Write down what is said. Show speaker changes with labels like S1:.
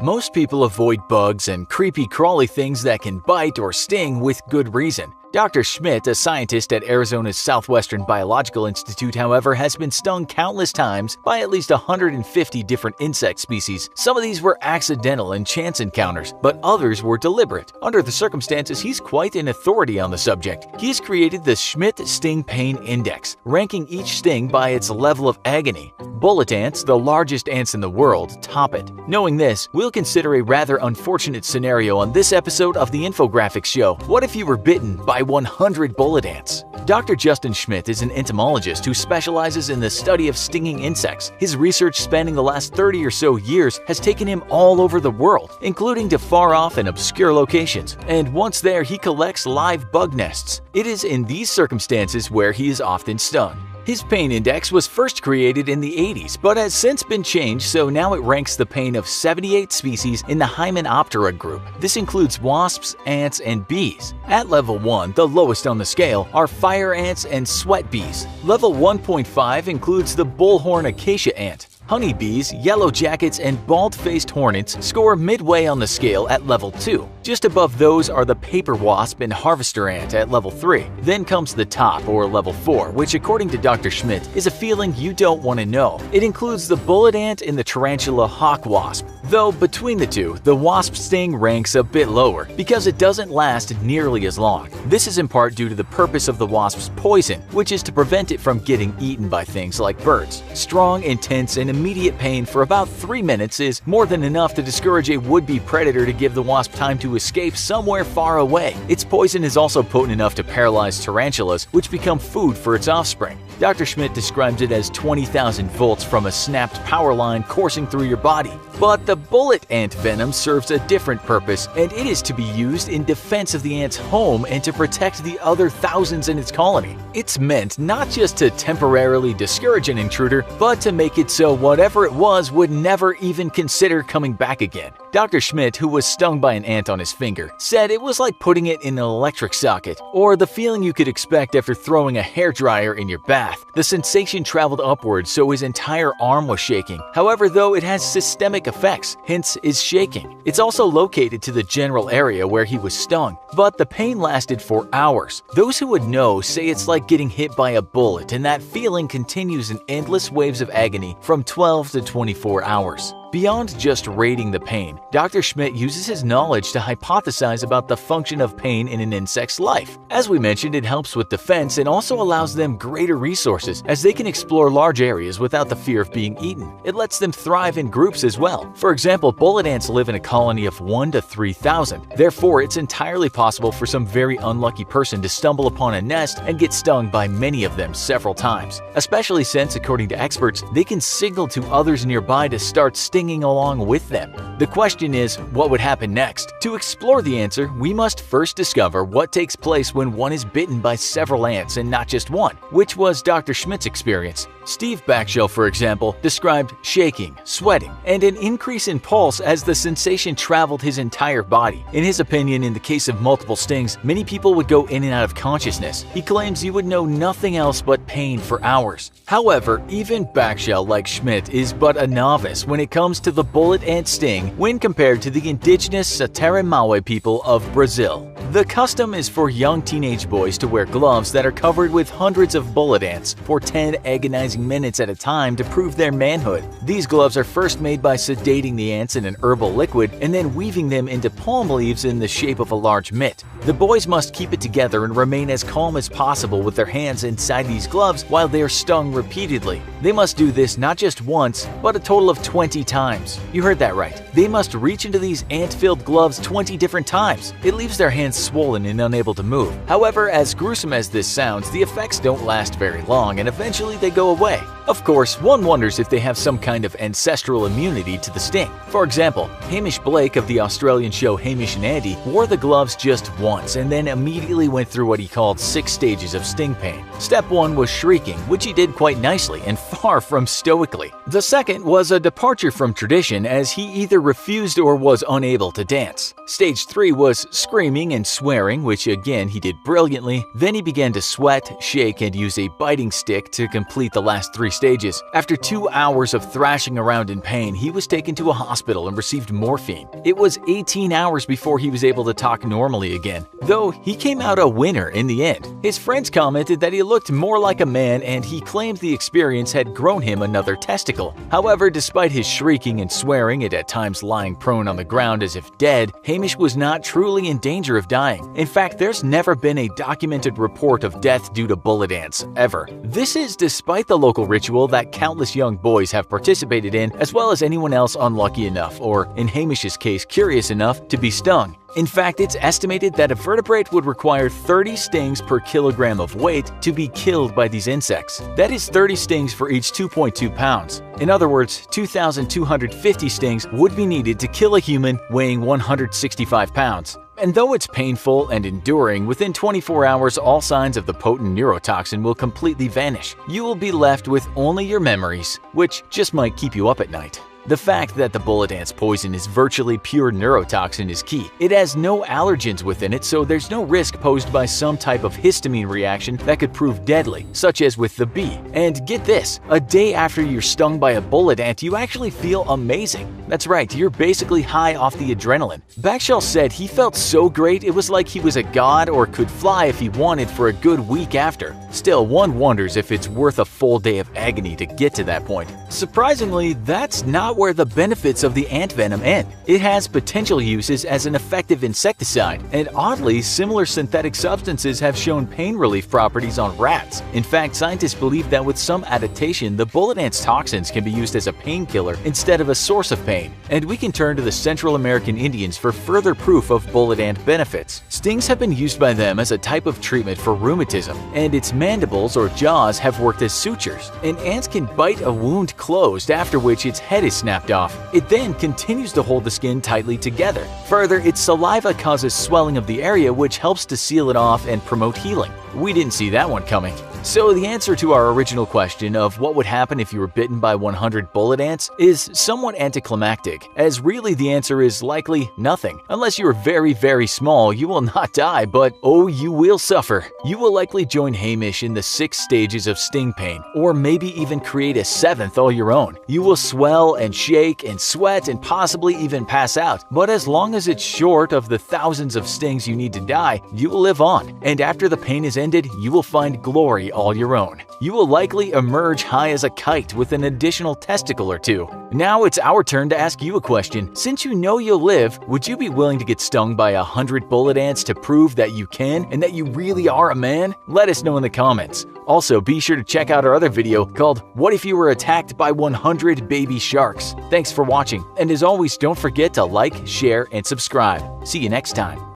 S1: Most people avoid bugs and creepy crawly things that can bite or sting with good reason. Dr. Schmidt, a scientist at Arizona's Southwestern Biological Institute, however, has been stung countless times by at least 150 different insect species. Some of these were accidental and chance encounters, but others were deliberate. Under the circumstances, he's quite an authority on the subject. He has created the Schmidt Sting Pain Index, ranking each sting by its level of agony. Bullet ants, the largest ants in the world, top it. Knowing this, we'll consider a rather unfortunate scenario on this episode of the Infographics Show. What if you were bitten by 100 bullet ants? Dr. Justin Schmidt is an entomologist who specializes in the study of stinging insects. His research spanning the last 30 or so years has taken him all over the world, including to far-off and obscure locations. And once there, he collects live bug nests. It is in these circumstances where he is often stung. His pain index was first created in the 80s, but has since been changed, so now it ranks the pain of 78 species in the Hymenoptera group. This includes wasps, ants, and bees. At level 1, the lowest on the scale, are fire ants and sweat bees. Level 1.5 includes the bullhorn acacia ant. Honeybees, yellow jackets, and bald-faced hornets score midway on the scale at level 2. Just above those are the paper wasp and harvester ant at level 3. Then comes the top, or level 4, which according to Dr. Schmidt is a feeling you don't want to know. It includes the bullet ant and the tarantula hawk wasp. Though between the two, the wasp sting ranks a bit lower because it doesn't last nearly as long. This is in part due to the purpose of the wasp's poison, which is to prevent it from getting eaten by things like birds. Strong, intense, and immediate pain for about 3 minutes is more than enough to discourage a would-be predator to give the wasp time to escape somewhere far away. Its poison is also potent enough to paralyze tarantulas, which become food for its offspring. Dr. Schmidt describes it as 20,000 volts from a snapped power line coursing through your body. But the bullet ant venom serves a different purpose, and it is to be used in defense of the ant's home and to protect the other thousands in its colony. It's meant not just to temporarily discourage an intruder, but to make it so whatever it was would never even consider coming back again. Dr. Schmidt, who was stung by an ant on his finger, said it was like putting it in an electric socket, or the feeling you could expect after throwing a hairdryer in your bath. The sensation traveled upwards, so his entire arm was shaking. However, though it has systemic effects, hence is shaking. It's also located to the general area where he was stung, but the pain lasted for hours. Those who would know say it's like getting hit by a bullet, and that feeling continues in endless waves of agony from 12 to 24 hours. Beyond just rating the pain, Dr. Schmidt uses his knowledge to hypothesize about the function of pain in an insect's life. As we mentioned, it helps with defense and also allows them greater resources, as they can explore large areas without the fear of being eaten. It lets them thrive in groups as well. For example, bullet ants live in a colony of 1 to 3,000. Therefore, it's entirely possible for some very unlucky person to stumble upon a nest and get stung by many of them several times, especially since, according to experts, they can signal to others nearby to start stinging along with them. The question is, what would happen next? To explore the answer, we must first discover what takes place when one is bitten by several ants and not just one, which was Dr. Schmidt's experience. Steve Backshell, for example, described shaking, sweating, and an increase in pulse as the sensation traveled his entire body. In his opinion, in the case of multiple stings, many people would go in and out of consciousness. He claims you would know nothing else but pain for hours. However, even Backshell, like Schmidt, is but a novice when it comes to the bullet ant sting when compared to the indigenous Sateremawe people of Brazil. The custom is for young teenage boys to wear gloves that are covered with hundreds of bullet ants for 10 agonizing minutes at a time to prove their manhood. These gloves are first made by sedating the ants in an herbal liquid and then weaving them into palm leaves in the shape of a large mitt. The boys must keep it together and remain as calm as possible with their hands inside these gloves while they are stung repeatedly. They must do this not just once, but a total of 20 times. You heard that right. They must reach into these ant-filled gloves 20 different times. It leaves their hands swollen and unable to move. However, as gruesome as this sounds, the effects don't last very long and eventually they go away. Of course, one wonders if they have some kind of ancestral immunity to the sting. For example, Hamish Blake of the Australian show Hamish and Andy wore the gloves just once and then immediately went through what he called 6 stages of sting pain. Step 1 was shrieking, which he did quite nicely and far from stoically. The second was a departure from tradition, as he either refused or was unable to dance. Stage 3 was screaming and swearing, which again he did brilliantly. Then he began to sweat, shake, and use a biting stick to complete the last 3 stages. After 2 hours of thrashing around in pain, he was taken to a hospital and received morphine. It was 18 hours before he was able to talk normally again, though he came out a winner in the end. His friends commented that he looked more like a man, and he claimed the experience had grown him another testicle. However, despite his shrieking and swearing and at times lying prone on the ground as if dead, Hamish was not truly in danger of dying. In fact, there's never been a documented report of death due to bullet ants, ever. This is despite the local ritual that countless young boys have participated in, as well as anyone else unlucky enough, or in Hamish's case curious enough, to be stung. In fact, it's estimated that a vertebrate would require 30 stings per kilogram of weight to be killed by these insects. That is 30 stings for each 2.2 pounds. In other words, 2,250 stings would be needed to kill a human weighing 165 pounds. And though it's painful and enduring, within 24 hours all signs of the potent neurotoxin will completely vanish. You will be left with only your memories, which just might keep you up at night. The fact that the bullet ant's poison is virtually pure neurotoxin is key. It has no allergens within it, so there's no risk posed by some type of histamine reaction that could prove deadly, such as with the bee. And get this, a day after you're stung by a bullet ant, you actually feel amazing. That's right, you're basically high off the adrenaline. Backshall said he felt so great it was like he was a god or could fly if he wanted for a good week after. Still, one wonders if it's worth a full day of agony to get to that point. Surprisingly, that's not where the benefits of the ant venom end. It has potential uses as an effective insecticide, and oddly, similar synthetic substances have shown pain relief properties on rats. In fact, scientists believe that with some adaptation, the bullet ant's toxins can be used as a painkiller instead of a source of pain. And we can turn to the Central American Indians for further proof of bullet ant benefits. Stings have been used by them as a type of treatment for rheumatism, and its mandibles or jaws have worked as sutures. And ants can bite a wound closed, after which its head is snapped off. It then continues to hold the skin tightly together. Further, its saliva causes swelling of the area, which helps to seal it off and promote healing. We didn't see that one coming. So the answer to our original question of what would happen if you were bitten by 100 bullet ants is somewhat anticlimactic, as really the answer is likely nothing. Unless you're very, very small, you will not die, but oh, you will suffer. You will likely join Hamish in the 6 stages of sting pain, or maybe even create a 7th all your own. You will swell and shake and sweat and possibly even pass out, but as long as it's short of the thousands of stings you need to die, you will live on, and after the pain is ended, you will find glory all your own. You will likely emerge high as a kite with an additional testicle or 2. Now it's our turn to ask you a question. Since you know you'll live, would you be willing to get stung by 100 bullet ants to prove that you can and that you really are a man? Let us know in the comments. Also, be sure to check out our other video called What If You Were Attacked by 100 Baby Sharks? Thanks for watching, and as always, don't forget to like, share, and subscribe. See you next time.